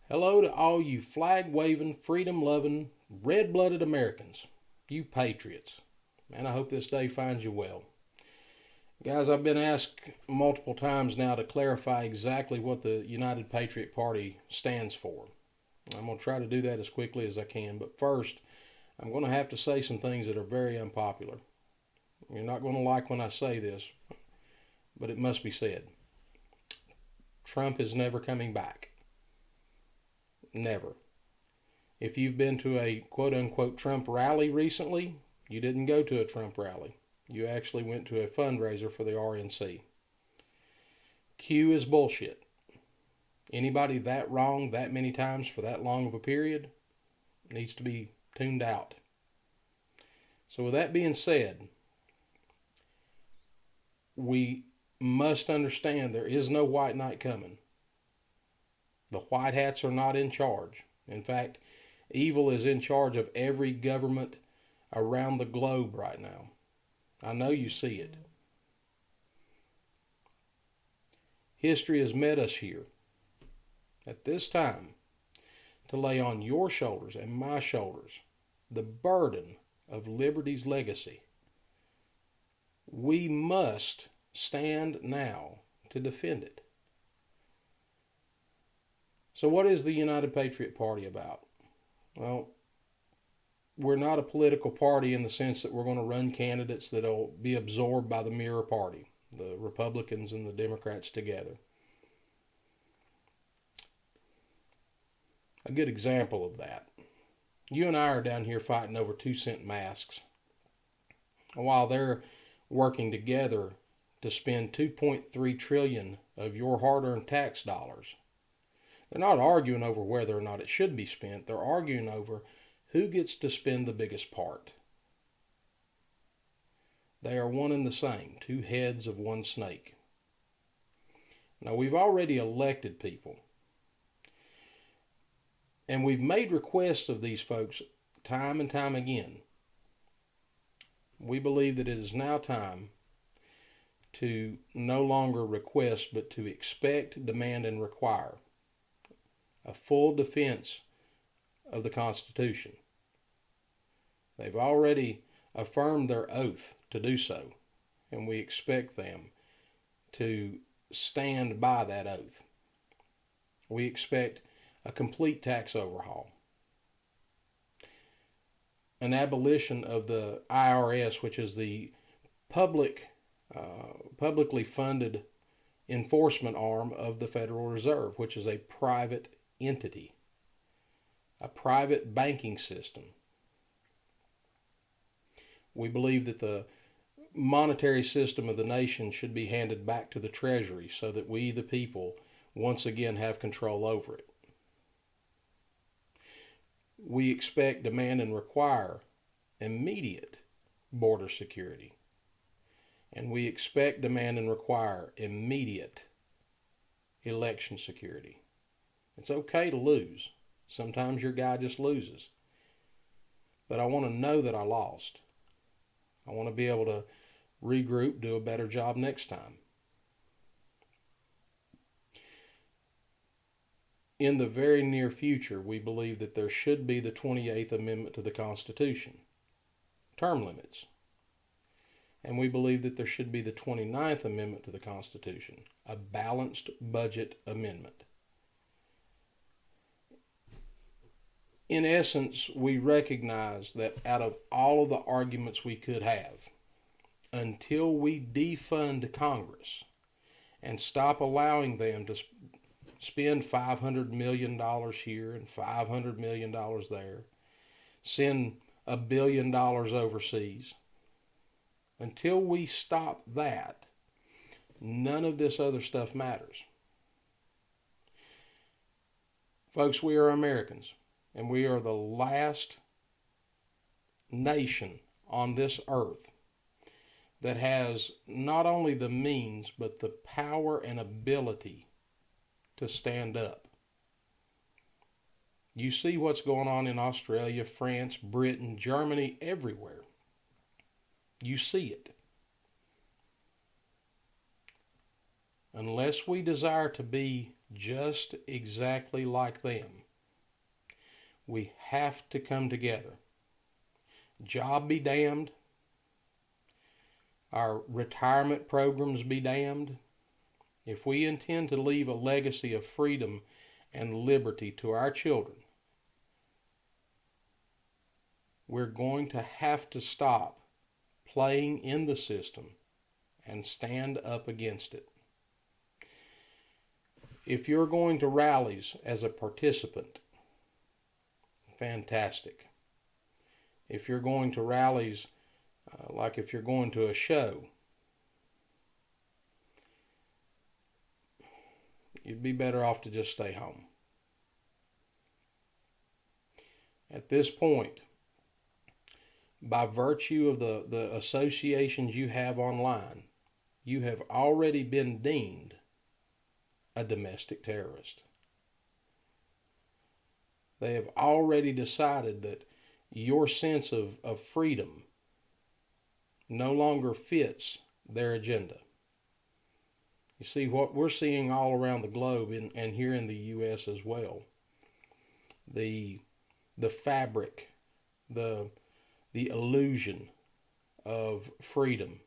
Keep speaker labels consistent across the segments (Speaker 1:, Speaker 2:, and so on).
Speaker 1: Hello to all you flag-waving, freedom-loving, red-blooded Americans, you patriots. Man, I hope this day finds you well. Guys, I've been asked multiple times now to clarify exactly what the United Patriot Party stands for. I'm going to try to do that as quickly as I can, but first, I'm going to have to say some things that are very unpopular. You're not going to like when I say this, but it must be said. Trump is never coming back. Never. If you've been to a quote-unquote Trump rally recently, you didn't go to a Trump rally. You actually went to a fundraiser for the RNC. Q is bullshit. Anybody that wrong that many times for that long of a period needs to be tuned out. So with that being said, we must understand there is no white knight coming. The white hats are not in charge. In fact, evil is in charge of every government around the globe right now. I know you see it. History has met us here at this time to lay on your shoulders and my shoulders the burden of liberty's legacy. We must stand now to defend it. So what is the United Patriot Party about? Well, we're not a political party in the sense that we're going to run candidates that will be absorbed by the mirror party, the Republicans and the Democrats together. A good example of that. You and I are down here fighting over 2-cent masks, while they're working together to spend $2.3 trillion of your hard-earned tax dollars. They're not arguing over whether or not it should be spent. They're arguing over who gets to spend the biggest part. They are one and the same, two heads of one snake. Now, we've already elected people, and we've made requests of these folks time and time again. We believe that it is now time to no longer request, but to expect, demand, and require a full defense of the Constitution. They've already affirmed their oath to do so, and we expect them to stand by that oath. We expect a complete tax overhaul, an abolition of the IRS, which is the publicly funded enforcement arm of the Federal Reserve, which is a private entity, a private banking system. We believe that the monetary system of the nation should be handed back to the Treasury so that we, the people, once again have control over it. We expect, demand, and require immediate border security. And we expect, demand, and require immediate election security. It's okay to lose. Sometimes your guy just loses. But I want to know that I lost. I want to be able to regroup, do a better job next time. In the very near future, we believe that there should be the 28th Amendment to the Constitution, term limits. And we believe that there should be the 29th Amendment to the Constitution, a balanced budget amendment. In essence, we recognize that out of all of the arguments we could have, until we defund Congress and stop allowing them to spend $500 million here and $500 million there, send $1 billion overseas, until we stop that, none of this other stuff matters. Folks, we are Americans, and we are the last nation on this earth that has not only the means, but the power and ability to stand up. You see what's going on in Australia, France, Britain, Germany, everywhere. You see it. Unless we desire to be just exactly like them. We have to come together. Job be damned. Our retirement programs be damned. If we intend to leave a legacy of freedom and liberty to our children, we're going to have to stop playing in the system and stand up against it. If you're going to rallies as a participant, fantastic. If you're going to rallies, like if you're going to a show, you'd be better off to just stay home. At this point, by virtue of the associations you have online, you have already been deemed a domestic terrorist. They have already decided that your sense of freedom no longer fits their agenda. You see, what we're seeing all around the globe and here in the U.S. as well, the fabric, the illusion of freedom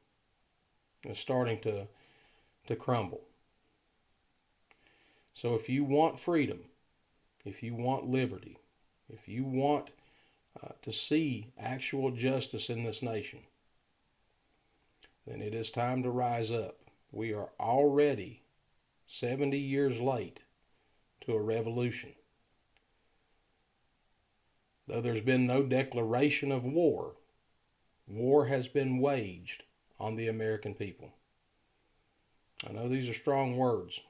Speaker 1: is starting to crumble. So if you want freedom, if you want liberty, if you want to see actual justice in this nation, then it is time to rise up. We are already 70 years late to a revolution. Though there's been no declaration of war, war has been waged on the American people. I know these are strong words.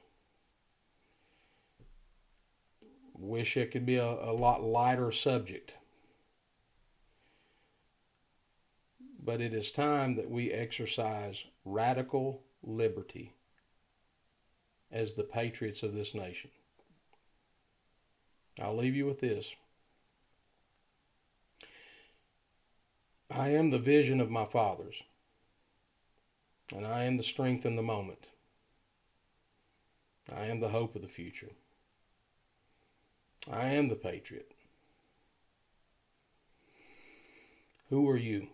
Speaker 1: Wish it could be a lot lighter subject. But it is time that we exercise radical liberty as the patriots of this nation. I'll leave you with this. I am the vision of my fathers, and I am the strength in the moment. I am the hope of the future. I am the patriot. Who are you?